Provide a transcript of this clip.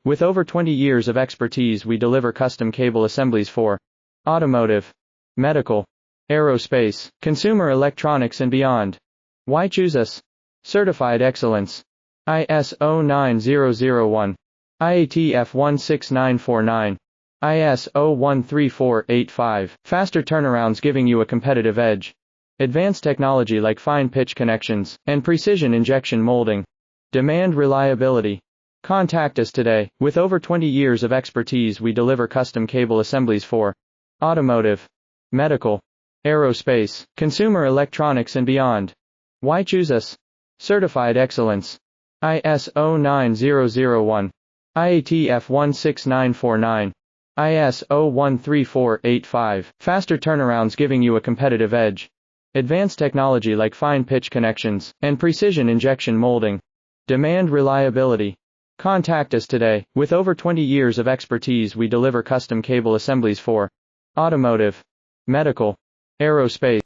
With over 20 years of expertise, we deliver custom cable assemblies for automotive, medical, aerospace, consumer electronics and beyond. Why choose us? Certified excellence. ISO 9001, IATF 16949, ISO 13485. Faster turnarounds giving you a competitive edge. Advanced technology like fine pitch connections and precision injection molding. Demand reliability. Contact us today. With over 20 years of expertise, we deliver custom cable assemblies for automotive, medical, aerospace, consumer electronics and beyond. Why choose us? Certified excellence. ISO 9001, IATF 16949, ISO 13485. Faster turnarounds giving you a competitive edge. Advanced technology like fine pitch connections and precision injection molding. Demand reliability. Contact us today. With over 20 years of expertise, we deliver custom cable assemblies for automotive, medical, aerospace.